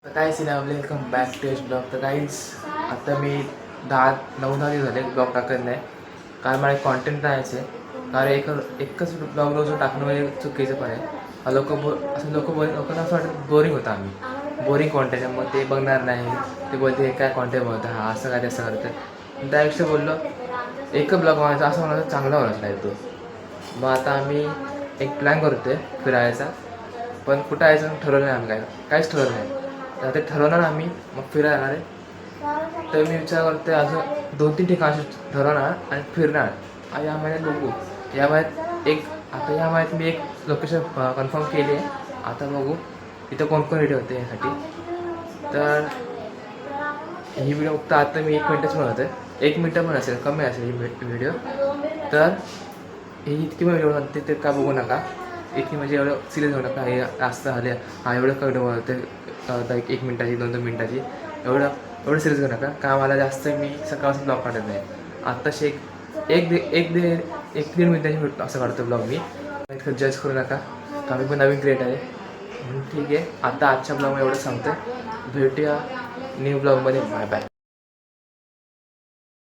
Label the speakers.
Speaker 1: तर काय सीन आहे welcome back to H blog. तर काहीच आता मी 9-10 दिवस झाले ब्लॉग टाकत नाही, कारण मला कॉन्टेंट राहायचं आहे. कारण एकच ब्लॉग रोज टाकणं म्हणजे चुकीचं पण आहे. लोकांना असं वाटतं बोरिंग होतं, आम्ही बोरिंग कॉन्टेंट आहे, मग ते बघणार नाही. ते बोलते हे काय कॉन्टेंट बनवतं, हा असं काय तसं करतं. त्यापेक्षा बोललो एकच ब्लॉग बनायचा, असं म्हणायचं चांगला बनायचा नाही तो. मग आता आम्ही एक प्लॅन करतो आहे फिरायचा, पण कुठं यायचं ठरवलं नाही. आम्ही काहीच ठरवलं नाही. तर ते ठरवणार आम्ही, मग फिरायला येणार आहे. तर मी विचार करते असं 2-3 ठिकाण ठरवणार आणि फिरणार. आणि या महिन्यात बघू, या महिन्यात मी एक लोकेशन कन्फर्म केली आहे. आता बघू इथं कोण कोण रेडी होते यासाठी. तर ही व्हिडिओ फक्त आता मी 1 मिनटच बनवतो आहे, 1 मिनटं पण असेल, कमी असेल ही व्हिडिओ. तर ही इतकी पण व्हिडिओ बनवते ते का बघू नका. इतकी म्हणजे एवढं सिरियस होऊ नका. हे जास्त झाले हा एवढं का व्हिडिओ बनवते 1 मिनटाची 2-2 मिनटाची, एवढं सिरियस घेऊ नका. का मला जास्त मी सकाळपासून ब्लॉग काढत नाही. आत्ताशी एक दीड मिनटाची असं काढतो ब्लॉग मी. इतकं जज करू नका, का मी पण नवीन क्रिएटर आहे म्हणून. ठीक आहे, आता आजच्या ब्लॉगमध्ये एवढं सांगतो. भेटूया न्यू ब्लॉगमध्ये. Bye bye.